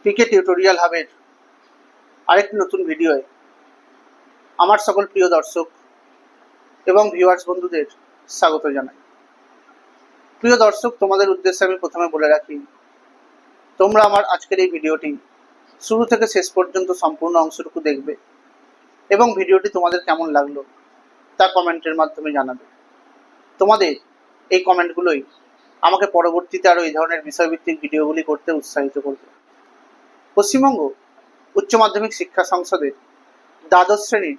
পিকে tutorial হাবের আরেকটি নতুন ভিডিওয়ে আমার সকল প্রিয় দর্শক এবং ভিউয়ার্স বন্ধুদের স্বাগত জানাই। প্রিয় দর্শক, তোমাদের উদ্দেশ্যে আমি প্রথমে বলে রাখি, তোমরা আমার আজকের এই ভিডিওটি শুরু থেকে শেষ পর্যন্ত সম্পূর্ণ অংশটুকু দেখবে এবং ভিডিওটি তোমাদের কেমন লাগলো তা কমেন্টের মাধ্যমে জানাবে। তোমাদের এই কমেন্টগুলোই আমাকে পরবর্তীতে আরও এই ধরনের বিষয়ভিত্তিক ভিডিওগুলি করতে উৎসাহিত করবে। পশ্চিমবঙ্গ উচ্চ মাধ্যমিক শিক্ষা সংসদের দ্বাদশ শ্রেণীর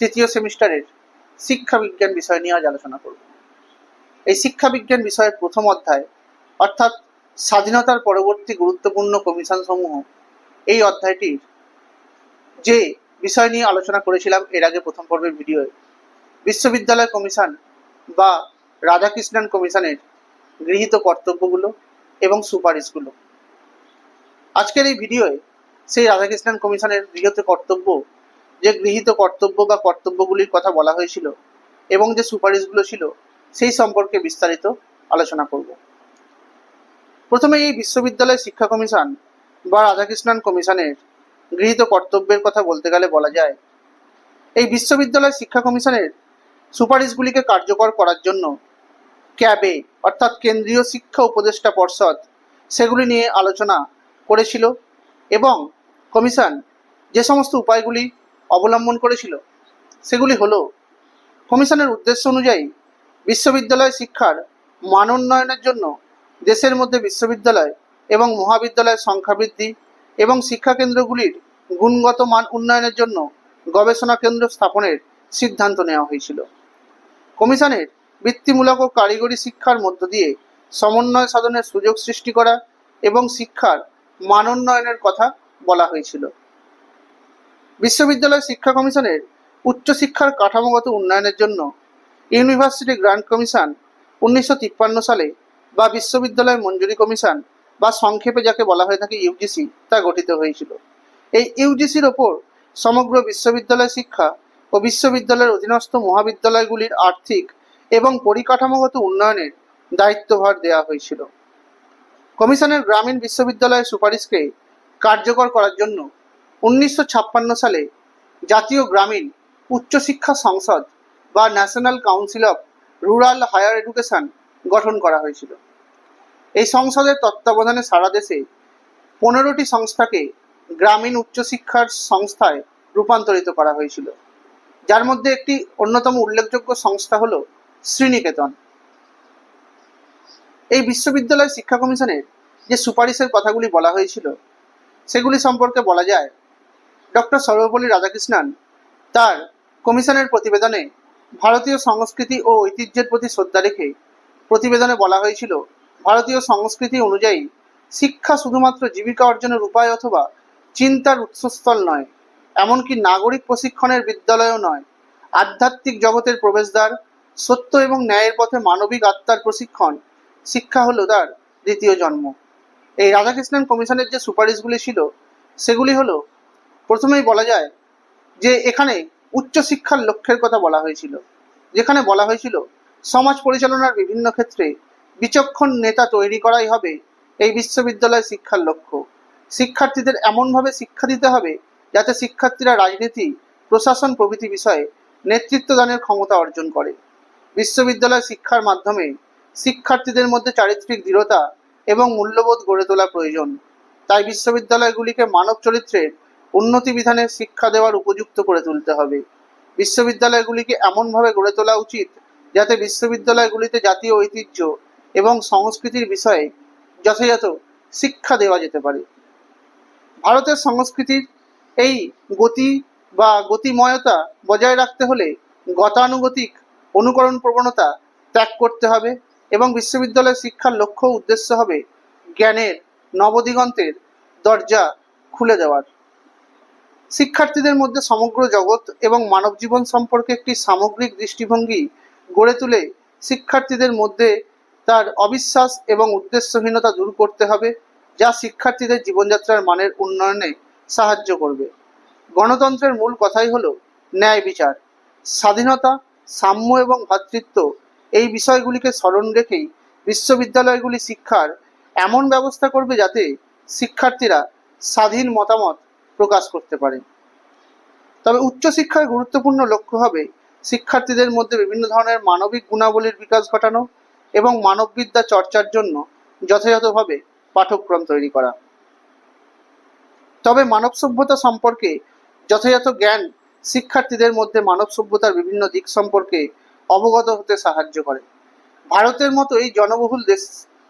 তৃতীয় সেমিস্টারের শিক্ষা বিজ্ঞান বিষয় নিয়ে আজ আলোচনা করব। এই শিক্ষা বিজ্ঞান বিষয়ের প্রথম অধ্যায় অর্থাৎ স্বাধীনতার পরবর্তী গুরুত্বপূর্ণ কমিশন সমূহ, এই অধ্যায়টির যে বিষয় নিয়ে আলোচনা করেছিলাম এর আগে প্রথম পর্বের ভিডিওয়ে, বিশ্ববিদ্যালয় কমিশন বা রাধাকৃষ্ণন কমিশনের গৃহীত কর্তব্যগুলো এবং সুপারিশগুলো। আজকের এই ভিডিওয়ে সেই রাধাকৃষ্ণন কমিশনের গৃহীত কর্তব্য বা কর্তব্যগুলির কথা বলা হয়েছিল এবং যে সুপারিশগুলো ছিল সেই সম্পর্কে বিস্তারিত আলোচনা করব। প্রথমে এই বিশ্ববিদ্যালয় শিক্ষা কমিশন বা রাধাকৃষ্ণন কমিশনের গৃহীত কর্তব্যের কথা বলতে গেলে বলা যায়, এই বিশ্ববিদ্যালয় শিক্ষা কমিশনের সুপারিশগুলিকে কার্যকর করার জন্য ক্যাবে অর্থাৎ কেন্দ্রীয় শিক্ষা উপদেষ্টা পর্ষদ সেগুলি নিয়ে আলোচনা করেছিল এবং কমিশন যে সমস্ত উপায়গুলি অবলম্বন করেছিল সেগুলি হলো, কমিশনের উদ্দেশ্য অনুযায়ী বিশ্ববিদ্যালয় শিক্ষার মান উন্নয়নের জন্য দেশের মধ্যে বিশ্ববিদ্যালয় এবং মহাবিদ্যালয়ের সংখ্যা বৃদ্ধি এবং শিক্ষাকেন্দ্রগুলির গুণগত মান উন্নয়নের জন্য গবেষণা কেন্দ্র স্থাপনের সিদ্ধান্ত নেওয়া হয়েছিল। কমিশনের বৃত্তিমূলক ও কারিগরি শিক্ষার মধ্য দিয়ে সমন্বয় সাধনের সুযোগ সৃষ্টি করা এবং শিক্ষার মান উন্নয়নের কথা বলা হয়েছিল। বিশ্ববিদ্যালয় শিক্ষা কমিশনের উচ্চশিক্ষার কাঠামোগত উন্নয়নের জন্য ইউনিভার্সিটি গ্রান্ট কমিশন 1953 সালে বা বিশ্ববিদ্যালয় মঞ্জুরি কমিশন বা সংক্ষেপে যাকে বলা হয়ে থাকে ইউজিসি তা গঠিত হয়েছিল। এই ইউজিসির ওপর সমগ্র বিশ্ববিদ্যালয় শিক্ষা ও বিশ্ববিদ্যালয়ের অধীনস্থ মহাবিদ্যালয়গুলির আর্থিক এবং পরিকাঠামোগত উন্নয়নের দায়িত্বভার দেওয়া হয়েছিল। কমিশনের গ্রামীণ বিশ্ববিদ্যালয়ের সুপারিশকে কার্যকর করার জন্য 1956 সালে জাতীয় গ্রামীণ উচ্চশিক্ষা সংসদ বা national council of rural higher education গঠন করা হয়েছিল। এই সংসদের তত্ত্বাবধানে সারা দেশে 15টি সংস্থাকে গ্রামীণ উচ্চশিক্ষার সংস্থায় রূপান্তরিত করা হয়েছিল, যার মধ্যে একটি অন্যতম উল্লেখযোগ্য সংস্থা হল শ্রীনিকেতন। এই বিশ্ববিদ্যালয় শিক্ষা কমিশনের যে সুপারিশের কথাগুলি বলা হয়েছিল সেগুলি সম্পর্কে বলা যায়, ডক্টর সর্বপল্লী রাধাকৃষ্ণন তার কমিশনের প্রতিবেদনে ভারতীয় সংস্কৃতি ও ঐতিহ্যের প্রতি শ্রদ্ধা রেখে প্রতিবেদনে বলা হয়েছিল, ভারতীয় সংস্কৃতি অনুযায়ী শিক্ষা শুধুমাত্র জীবিকা অর্জনের উপায় অথবা চিন্তার উৎসস্থল নয়, এমনকি নাগরিক প্রশিক্ষণের বিদ্যালয়ও নয়। আধ্যাত্মিক জগতের প্রবেশদ্বার, সত্য এবং ন্যায়ের পথে মানবিক আত্মার প্রশিক্ষণ, শিক্ষা হলো তার দ্বিতীয় জন্ম। এই রাধাকৃষ্ণন কমিশনের যে সুপারিশগুলি ছিল সেগুলি হলো, প্রথমেই বলা যায় যে এখানে উচ্চশিক্ষার লক্ষ্যের কথা বলা হয়েছিল, যেখানে বলা হয়েছিল সমাজ পরিচালনার বিভিন্ন ক্ষেত্রে বিচক্ষণ নেতা তৈরি করাই হবে এই বিশ্ববিদ্যালয় শিক্ষার লক্ষ্য। শিক্ষার্থীদের এমনভাবে শিক্ষা দিতে হবে যাতে শিক্ষার্থীরা রাজনীতি, প্রশাসন প্রভৃতি বিষয়ে নেতৃত্বদানের ক্ষমতা অর্জন করে। বিশ্ববিদ্যালয় শিক্ষার মাধ্যমে শিক্ষার্থীদের মধ্যে চারিত্রিক দৃঢ়তা এবং মূল্যবোধ গড়ে তোলা প্রয়োজন। তাই বিশ্ববিদ্যালয়গুলিকে মানব চরিত্রের উন্নতি বিধানে শিক্ষা দেওয়ার উপযুক্ত করে তুলতে হবে। বিশ্ববিদ্যালয়গুলিকে এমনভাবে গড়ে তোলা উচিত যাতে বিশ্ববিদ্যালয়গুলিতে জাতীয় ঐতিহ্য এবং সংস্কৃতির বিষয়ে যথাযথ শিক্ষা দেওয়া যেতে পারে। ভারতের সংস্কৃতির এই গতি বা গতিময়তা বজায় রাখতে হলে গতানুগতিক অনুকরণ প্রবণতা ত্যাগ করতে হবে এবং বিশ্ববিদ্যালয় শিক্ষার লক্ষ্য উদ্দেশ্য হবে জ্ঞানের নবদিগন্তের দরজা খুলে দেওয়ার। শিক্ষার্থীদের মধ্যে সমগ্র জগৎ এবং মানব জীবন সম্পর্কে একটি সামগ্রিক দৃষ্টিভঙ্গি গড়ে তুলে শিক্ষার্থীদের মধ্যে তার অবিশ্বাস এবং উদ্দেশ্যহীনতা দূর করতে হবে, যা শিক্ষার্থীদের জীবনযাত্রার মানের উন্নয়নে সাহায্য করবে। গণতন্ত্রের মূল কথাই হলো ন্যায় বিচার, স্বাধীনতা, সাম্য এবং ভ্রাতৃত্ব। এই বিষয়গুলিকে স্মরণ রেখেই বিশ্ববিদ্যালয়গুলি শিক্ষার এমন ব্যবস্থা করবে যাতে শিক্ষার্থীরা স্বাধীন মতামত প্রকাশ করতে পারে। তবে উচ্চশিক্ষার গুরুত্বপূর্ণ লক্ষ্য হবে শিক্ষার্থীদের মধ্যে বিভিন্ন ধরনের মানবিক গুণাবলীর বিকাশ ঘটানো এবং মানববিদ্যা চর্চার জন্য যথাযথভাবে পাঠ্যক্রম তৈরি করা। তবে মানব সভ্যতা সম্পর্কে যথাযথ জ্ঞান শিক্ষার্থীদের মধ্যে মানব সভ্যতার বিভিন্ন দিক সম্পর্কে অবগত হতে সাহায্য করে। ভারতের মতো এই জনবহুল দেশ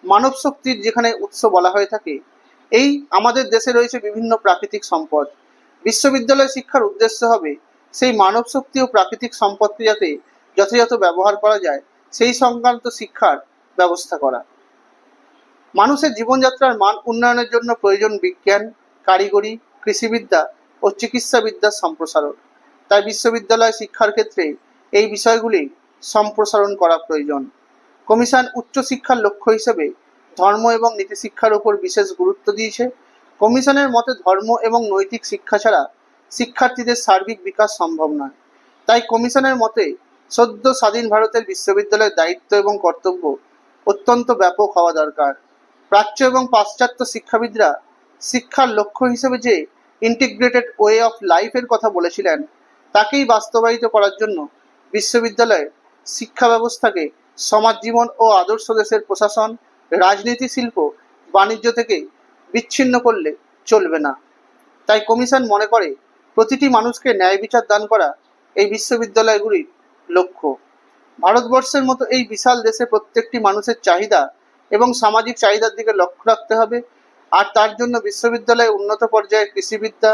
মানব শক্তির যেখানে উৎস বলা হয়ে থাকে, এই আমাদের দেশে রয়েছে বিভিন্ন প্রাকৃতিক সম্পদ। বিশ্ববিদ্যালয় শিক্ষার উদ্দেশ্য হবে সেই মানব শক্তি ও প্রাকৃতিক সম্পদকে যাতে যথাযথ ব্যবহার করা যায় সেই সংক্রান্ত শিক্ষার ব্যবস্থা করা। মানুষের জীবনযাত্রার মান উন্নয়নের জন্য প্রয়োজন বিজ্ঞান, কারিগরি, কৃষিবিদ্যা ও চিকিৎসাবিদ্যার সম্প্রসারণ। তাই বিশ্ববিদ্যালয় শিক্ষার ক্ষেত্রে এই বিষয়গুলি সম্প্রসারণ করা প্রয়োজন। কমিশন উচ্চশিক্ষার লক্ষ্য হিসেবে ধর্ম এবং নীতিশিক্ষার উপর বিশেষ গুরুত্ব দিয়েছে। কমিশনের মতে ধর্ম এবং নৈতিক শিক্ষা ছাড়া শিক্ষার্থীদের সার্বিক বিকাশ সম্ভব নয়। তাই কমিশনের মতে সদ্য স্বাধীন ভারতের বিশ্ববিদ্যালয়ের দায়িত্ব এবং কর্তব্য অত্যন্ত ব্যাপক হওয়া দরকার। প্রাচ্য এবং পাশ্চাত্য শিক্ষাবিদরা শিক্ষার লক্ষ্য হিসেবে যে ইন্টিগ্রেটেড ওয়ে অফ লাইফের কথা বলেছিলেন, তাকেই বাস্তবায়িত করার জন্য বিশ্ববিদ্যালয়ের শিক্ষা ব্যবস্থাকে সমাজ জীবন ও আদর্শ দেশের প্রশাসন, রাজনীতি, শিল্প, বাণিজ্য থেকে বিচ্ছিন্ন করলে চলবে না। তাই কমিশন মনে করে প্রতিটি মানুষকে ন্যায় বিচার দান করা এই বিশ্ববিদ্যালয়গুলির লক্ষ্য। ভারতবর্ষের মতো এই বিশাল দেশে প্রত্যেকটি মানুষের চাহিদা এবং সামাজিক চাহিদার দিকে লক্ষ্য রাখতে হবে, আর তার জন্য বিশ্ববিদ্যালয়ে উন্নত পর্যায়ে কৃষিবিদ্যা,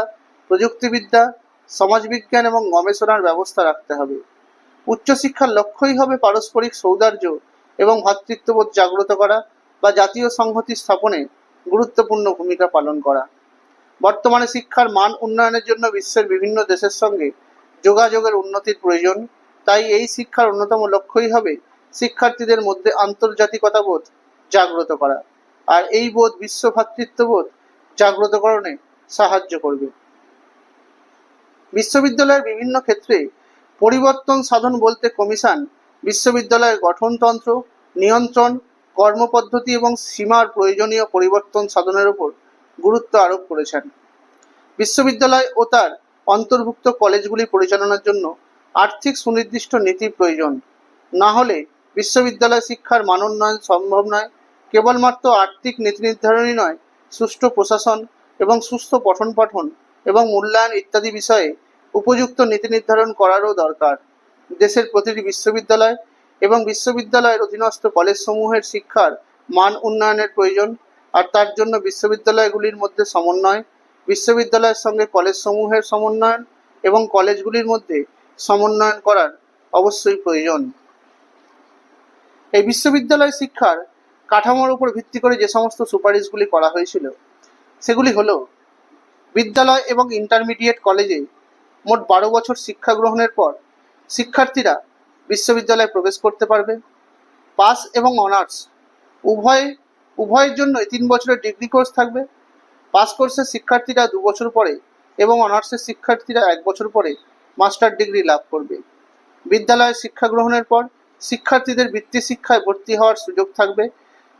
প্রযুক্তিবিদ্যা, সমাজবিজ্ঞান এবং গবেষণার ব্যবস্থা রাখতে হবে। উচ্চশিক্ষার লক্ষ্যই হবে পারস্পরিক সৌহার্দ্য এবং ভ্রাতৃত্ববোধ জাগ্রত করা বা জাতীয় সংহতি স্থাপনে গুরুত্বপূর্ণ ভূমিকা পালন করা। বর্তমানে শিক্ষার মান উন্নয়নের জন্য বিশ্বের বিভিন্ন দেশের সঙ্গে যোগাযোগের উন্নতির প্রয়োজন। তাই এই শিক্ষার অন্যতম লক্ষ্যই হবে শিক্ষার্থীদের মধ্যে আন্তর্জাতিকতা বোধ জাগ্রত করা, আর এই বোধ বিশ্ব ভ্রাতৃত্ববোধ জাগ্রতকরণে সাহায্য করবে। বিশ্ববিদ্যালয়ের বিভিন্ন ক্ষেত্রে পরিবর্তন সাধন বলতে কমিশন বিশ্ববিদ্যালয়ের গঠনতন্ত্র, নিয়ন্ত্রণ, কর্মপদ্ধতি এবং সীমার প্রয়োজনীয় পরিবর্তন সাধনের উপর গুরুত্ব আরোপ করেছেন। বিশ্ববিদ্যালয় ও তার অন্তর্ভুক্ত কলেজগুলি পরিচালনার জন্য আর্থিক সুনির্দিষ্ট নীতি প্রয়োজন। না হলে বিশ্ববিদ্যালয় শিক্ষার মানোন্নয়ন সম্ভব নয়। কেবলমাত্র আর্থিক নীতি নির্ধারণই নয়, সুষ্ঠু প্রশাসন এবং সুস্থ পঠন পাঠন এবং মূল্যায়ন ইত্যাদি বিষয়ে উপযুক্ত নীতি নির্ধারণ করারও দরকার। দেশের প্রতিটি বিশ্ববিদ্যালয় এবং বিশ্ববিদ্যালয়ের অধীনস্থ কলেজসমূহের শিক্ষার মান উন্নয়নের প্রয়োজন, আর তার জন্য বিশ্ববিদ্যালয়গুলির মধ্যে সমন্বয়, বিশ্ববিদ্যালয়ের সঙ্গে কলেজসমূহের সমন্বয়ন এবং কলেজগুলির মধ্যে সমন্বয়ন করার অবশ্যই প্রয়োজন। এই বিশ্ববিদ্যালয় শিক্ষার কাঠামোর উপর ভিত্তি করে যে সমস্ত সুপারিশগুলি করা হয়েছিল সেগুলি হলো: বিদ্যালয় এবং ইন্টারমিডিয়েট কলেজে মোট 12 বছর শিক্ষা গ্রহণের পর শিক্ষার্থীরা বিশ্ববিদ্যালয়ে প্রবেশ করতে পারবে। পাস এবং অনার্স উভয়ের জন্য 3 বছরের ডিগ্রি কোর্স থাকবে। পাস কোর্সের শিক্ষার্থীরা 2 বছর পরে এবং অনার্সের শিক্ষার্থীরা 1 বছর পরে মাস্টার ডিগ্রি লাভ করবে। বিদ্যালয়ে শিক্ষা গ্রহণের পর শিক্ষার্থীদের বৃত্তি শিক্ষায় ভর্তি হওয়ার সুযোগ থাকবে।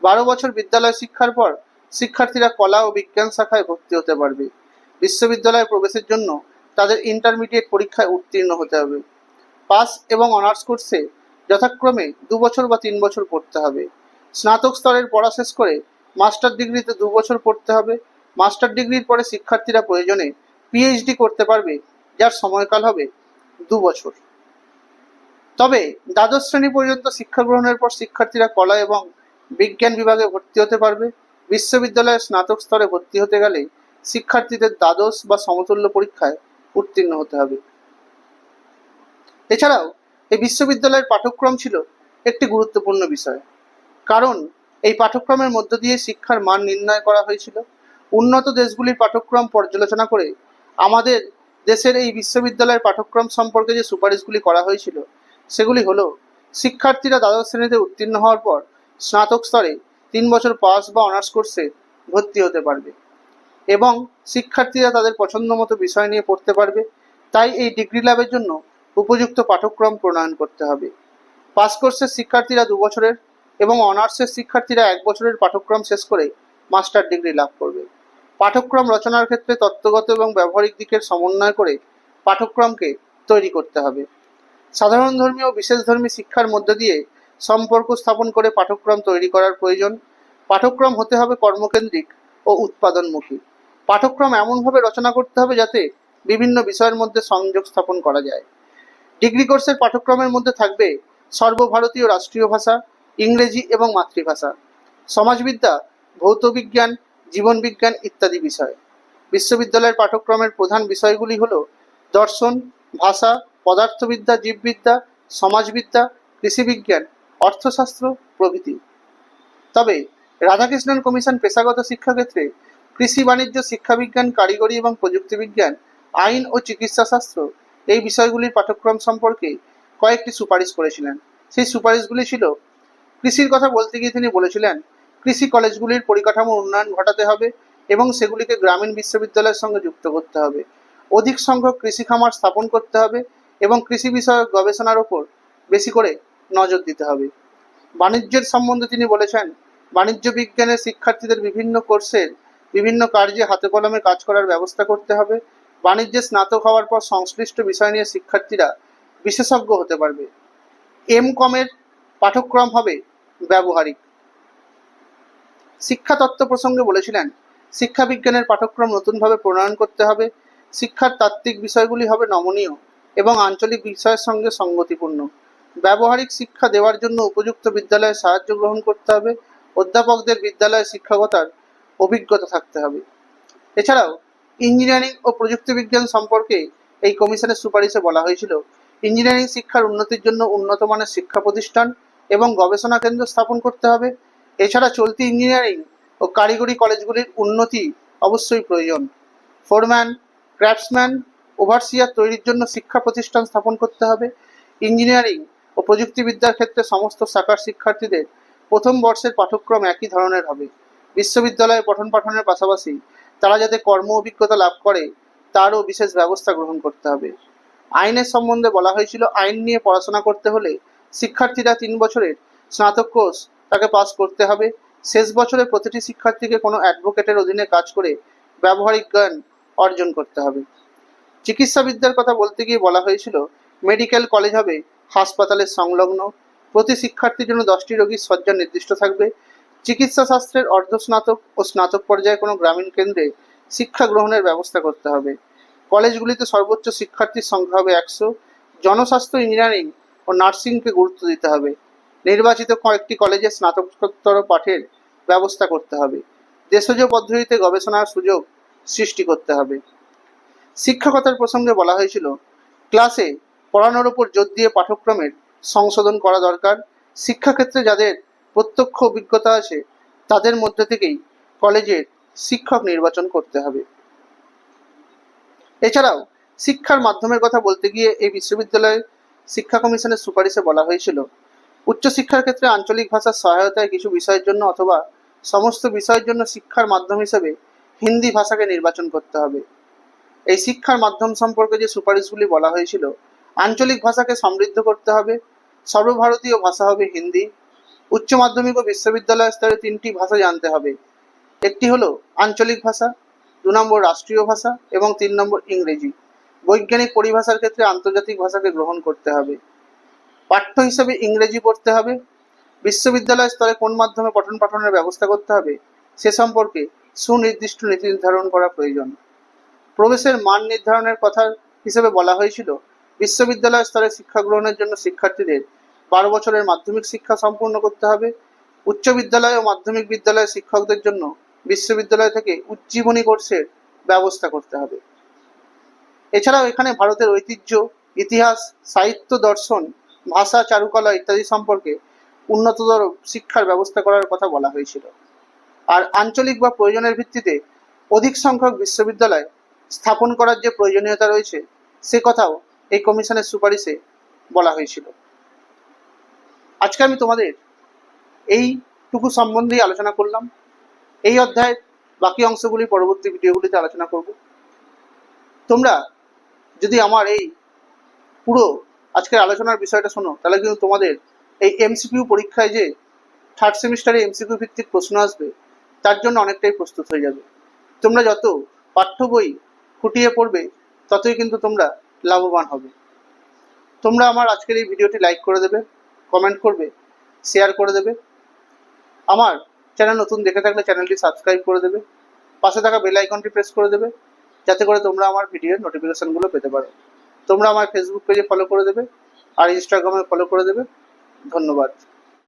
12 বছর বিদ্যালয় শিক্ষার পর শিক্ষার্থীরা কলা ও বিজ্ঞান শাখায় ভর্তি হতে পারবে। বিশ্ববিদ্যালয়ে প্রবেশের জন্য তাদের ইন্টারমিডিয়েট পরীক্ষায় উত্তীর্ণ হতে হবে। পাস এবং অনার্স কোর্সে যথাক্রমে 2 বছর বা 3 বছর পড়তে হবে। স্নাতক স্তরের পড়া শেষ করে মাস্টার ডিগ্রিতে 2 বছর পড়তে হবে। মাস্টার ডিগ্রির পরে শিক্ষার্থীরা প্রয়োজনে পিএইচডি করতে পারবে, যার সময়কাল হবে 2 বছর। তবে দ্বাদশ শ্রেণী পর্যন্ত শিক্ষা গ্রহণের পর শিক্ষার্থীরা কলা এবং বিজ্ঞান বিভাগে ভর্তি হতে পারবে। বিশ্ববিদ্যালয়ের স্নাতক স্তরে ভর্তি হতে গেলে শিক্ষার্থীদের দ্বাদশ বা সমতুল্য পরীক্ষায় উত্তীর্ণ হতে হবে। এছাড়াও এই বিশ্ববিদ্যালয়ের পাঠ্যক্রম ছিল একটি গুরুত্বপূর্ণ বিষয়, কারণ এই পাঠ্যক্রমের মধ্য দিয়ে শিক্ষার মান নির্ণয় করা হয়েছিল। উন্নত দেশগুলির পাঠ্যক্রম পর্যালোচনা করে আমাদের দেশের এই বিশ্ববিদ্যালয়ের পাঠ্যক্রম সম্পর্কে যে সুপারিশগুলি করা হয়েছিল সেগুলি হলো: শিক্ষার্থীরা দ্বাদশ শ্রেণীতে উত্তীর্ণ হওয়ার পর স্নাতক স্তরে 3 বছর পাস বা অনার্স কোর্সে ভর্তি হতে পারবে এবং শিক্ষার্থীরা তাদের পছন্দ মতো বিষয় নিয়ে পড়তে পারবে। তাই এই ডিগ্রি লাভের জন্য উপযুক্ত পাঠ্যক্রম প্রণয়ন করতে হবে। পাস কোর্সের শিক্ষার্থীরা 2 বছরের এবং অনার্সের শিক্ষার্থীরা 1 বছরের পাঠ্যক্রম শেষ করে মাস্টার ডিগ্রি লাভ করবে। পাঠ্যক্রম রচনার ক্ষেত্রে তত্ত্বগত এবং ব্যবহারিক দিকের সমন্বয় করে পাঠ্যক্রমকে তৈরি করতে হবে। সাধারণ ধর্মী ও বিশেষধর্মী শিক্ষার মধ্য দিয়ে সম্পর্ক স্থাপন করে পাঠ্যক্রম তৈরি করার প্রয়োজন। পাঠ্যক্রম হতে হবে কর্মকেন্দ্রিক ও উৎপাদনমুখী। পাঠ্যক্রম এমনভাবে রচনা করতে হবে যাতে বিভিন্ন বিষয়ের মধ্যে সংযোগ স্থাপন করা যায়। ডিগ্রি কোর্সের পাঠ্যক্রমের মধ্যে থাকবে সর্বভারতীয় রাষ্ট্রীয় ভাষা, ইংরেজি এবং মাতৃভাষা, সমাজবিদ্যা, ভৌতবিজ্ঞান, জীবনবিজ্ঞান ইত্যাদি বিষয়। বিশ্ববিদ্যালয়ের পাঠ্যক্রমের প্রধান বিষয়গুলি হল দর্শন, ভাষা, পদার্থবিদ্যা, জীববিদ্যা, সমাজবিদ্যা, কৃষিবিজ্ঞান, অর্থশাস্ত্র প্রভৃতি। তবে রাধাকৃষ্ণন কমিশন পেশাগত শিক্ষাক্ষেত্রে কৃষি, বাণিজ্য, শিক্ষাবিজ্ঞান, কারিগরি এবং প্রযুক্তিবিজ্ঞান, আইন ও চিকিৎসাশাস্ত্র এই বিষয়গুলির পাঠ্যক্রম সম্পর্কে কয়েকটি সুপারিশ করেছিলেন। সেই সুপারিশগুলি ছিল, কৃষির কথা বলতে গিয়ে তিনি বলেছিলেন কৃষি কলেজগুলির পরিকাঠামো উন্নয়ন ঘটাতে হবে এবং সেগুলিকে গ্রামীণ বিশ্ববিদ্যালয়ের সঙ্গে যুক্ত করতে হবে। অধিক সংখ্যক কৃষি খামার স্থাপন করতে হবে এবং কৃষি বিষয়ক গবেষণার ওপর বেশি করে নজর দিতে হবে। বাণিজ্যের সম্বন্ধে তিনি বলেছেন, বাণিজ্য বিজ্ঞানের শিক্ষার্থীদের বিভিন্ন কোর্সের বিভিন্ন কার্যে হাতে কলমে কাজ করার ব্যবস্থা করতে হবে। বাণিজ্যে স্নাতক হওয়ার পর সংশ্লিষ্ট বিষয় নিয়ে শিক্ষার্থীরা বিশেষজ্ঞ হতে পারবে। এম.কমের পাঠ্যক্রম হবে ব্যবহারিক। শিক্ষা তত্ত্ব প্রসঙ্গে বলেছিলেন, শিক্ষা বিজ্ঞানের পাঠ্যক্রম নতুনভাবে প্রণয়ন করতে হবে। শিক্ষার তাত্ত্বিক বিষয়গুলি হবে নমনীয় এবং আঞ্চলিক বিষয়ের সঙ্গে সঙ্গতিপূর্ণ। ব্যবহারিক শিক্ষা দেওয়ার জন্য উপযুক্ত বিদ্যালয়ে সাহায্য গ্রহণ করতে হবে। অধ্যাপকদের বিদ্যালয়ে শিক্ষকতার অভিজ্ঞতা থাকতে হবে। এছাড়াও ইঞ্জিনিয়ারিং ও প্রযুক্তি বিজ্ঞান সম্পর্কে এই কমিশনের সুপারিশে বলা হয়েছিল, ইঞ্জিনিয়ারিং শিক্ষার উন্নতির জন্য উন্নত মানের শিক্ষা প্রতিষ্ঠান এবং গবেষণা কেন্দ্র স্থাপন করতে হবে। এছাড়া চলতি ইঞ্জিনিয়ারিং ও কারিগরি কলেজগুলির উন্নতি অবশ্যই প্রয়োজন। ফোরম্যান, ক্রাফটসম্যান, ওভারসিয়ার তৈরির জন্য শিক্ষা প্রতিষ্ঠান স্থাপন করতে হবে। ইঞ্জিনিয়ারিং ও প্রযুক্তিবিদ্যার ক্ষেত্রে সমস্ত শাখার শিক্ষার্থীদের প্রথম বর্ষের পাঠ্যক্রম একই ধরনের হবে। বিশ্ববিদ্যালয়ে পঠন পাঠনের পাশাপাশি তারা যাতে কর্ম অভিজ্ঞতা লাভ করে তারও বিশেষ ব্যবস্থা গ্রহণ করতে হবে। আইনের সম্বন্ধে বলা হয়েছিল, আইন নিয়ে পড়াশোনা করতে হলে শিক্ষার্থীরা 3 বছরের স্নাতক কোর্স তাকে পাস করতে হবে। শেষ বছরে প্রতিটি শিক্ষার্থীকে কোনো অ্যাডভোকেটের অধীনে কাজ করে ব্যবহারিক জ্ঞান অর্জন করতে হবে। চিকিৎসাবিদ্যার কথা বলতে গিয়ে বলা হয়েছিল, মেডিকেল কলেজ হবে হাসপাতালের সংলগ্ন। প্রতি শিক্ষার্থীর জন্য 10টি রোগীর শয্যা নির্দিষ্ট থাকবে। চিকিৎসা শাস্ত্রের অর্ধস্নাতক ও স্নাতক পর্যায়ে কোনো গ্রামীণ কেন্দ্রে শিক্ষা গ্রহণের ব্যবস্থা করতে হবে। কলেজগুলিতে সর্বোচ্চ শিক্ষার্থীর সংখ্যা হবে 100। জনস্বাস্থ্য, ইঞ্জিনিয়ারিং ও নার্সিংকে গুরুত্ব দিতে হবে। নির্বাচিত কয়েকটি কলেজে স্নাতকোত্তর পাঠের ব্যবস্থা করতে হবে। দেশজ পদ্ধতিতে গবেষণার সুযোগ সৃষ্টি করতে হবে। শিক্ষকতার প্রসঙ্গে বলা হয়েছিল, ক্লাসে পড়ানোর উপর জোর দিয়ে পাঠ্যক্রমের সংশোধন করা দরকার। শিক্ষাক্ষেত্রে যাদের প্রত্যক্ষ অভিজ্ঞতা আছে তাদের মধ্যে থেকেই কলেজের শিক্ষক নির্বাচন করতে হবে। এছাড়াও শিক্ষার মাধ্যমের কথা বলতে গিয়ে এই বিশ্ববিদ্যালয় শিক্ষা কমিশনের সুপারিশে বলা হয়েছিল, উচ্চশিক্ষার ক্ষেত্রে আঞ্চলিক ভাষার সহায়তায় কিছু বিষয়ের জন্য অথবা সমস্ত বিষয়ের জন্য শিক্ষার মাধ্যম হিসেবে হিন্দি ভাষাকে নির্বাচন করতে হবে। এই শিক্ষার মাধ্যম সম্পর্কে যে সুপারিশগুলি বলা হয়েছিল, আঞ্চলিক ভাষাকে সমৃদ্ধ করতে হবে। সর্বভারতীয় ভাষা হবে হিন্দি। উচ্চ মাধ্যমিক ও বিশ্ববিদ্যালয় স্তরে 3টি ভাষা জানতে হবে। একটি হলো আঞ্চলিক ভাষা, 2 নম্বর রাষ্ট্রীয় ভাষা এবং 3 নম্বর ইংরেজি। বৈজ্ঞানিক পরিভাষার ক্ষেত্রে আন্তর্জাতিক ভাষাকে গ্রহণ করতে হবে। পাঠ্য হিসেবে ইংরেজি পড়তে হবে। বিশ্ববিদ্যালয় স্তরে কোন মাধ্যমে পঠন পাঠনের ব্যবস্থা করতে হবে সে সম্পর্কে সুনির্দিষ্ট নীতি নির্ধারণ করা প্রয়োজন। প্রবেশের মান নির্ধারণের কথা হিসেবে বলা হয়েছিল, বিশ্ববিদ্যালয় স্তরে শিক্ষা গ্রহণের জন্য শিক্ষার্থীদের 12 বছরের মাধ্যমিক শিক্ষা সম্পূর্ণ করতে হবে। উচ্চ বিদ্যালয় ও মাধ্যমিক বিদ্যালয়ের শিক্ষকদের জন্য বিশ্ববিদ্যালয় থেকে উজ্জীবনী কোর্সের ব্যবস্থা করতে হবে। এছাড়াও এখানে ভারতের ঐতিহ্য, ইতিহাস, সাহিত্য, দর্শন, ভাষা, চারুকলা ইত্যাদি সম্পর্কে উন্নততর শিক্ষার ব্যবস্থা করার কথা বলা হয়েছিল। আর আঞ্চলিক বা প্রয়োজনের ভিত্তিতে অধিক সংখ্যক বিশ্ববিদ্যালয় স্থাপন করার যে প্রয়োজনীয়তা রয়েছে সে কথাও এই কমিশনের সুপারিশে বলা হয়েছিল। আজকে আমি তোমাদের এইটুকু সম্বন্ধেই আলোচনা করলাম। এই অধ্যায়ের বাকি অংশগুলি পরবর্তী ভিডিওগুলিতে আলোচনা করব। তোমরা যদি আমার এই পুরো আজকের আলোচনার বিষয়টা শোনো, তাহলে কিন্তু তোমাদের এই এমসিকিউ পরীক্ষায় যে 3rd সেমিস্টারে এমসিকিউ ভিত্তিক প্রশ্ন আসবে তার জন্য অনেকটাই প্রস্তুত হয়ে যাবে। তোমরা যত পাঠ্য বই খুঁটিয়ে পড়বে ততই কিন্তু তোমরা লাভবান হবে। তোমরা আমার আজকের এই ভিডিওটি লাইক করে দেবে, কমেন্ট করবে, শেয়ার করে দেবে। আমার চ্যানেল নতুন দেখে থাকলে চ্যানেলটি সাবস্ক্রাইব করে দেবে, পাশে থাকা বেল আইকনটি প্রেস করে দেবে, যাতে করে তোমরা আমার ভিডিওর নোটিফিকেশনগুলো পেতে পারো। তোমরা আমার ফেসবুক পেজে ফলো করে দেবে আর ইনস্টাগ্রামে ফলো করে দেবে। ধন্যবাদ।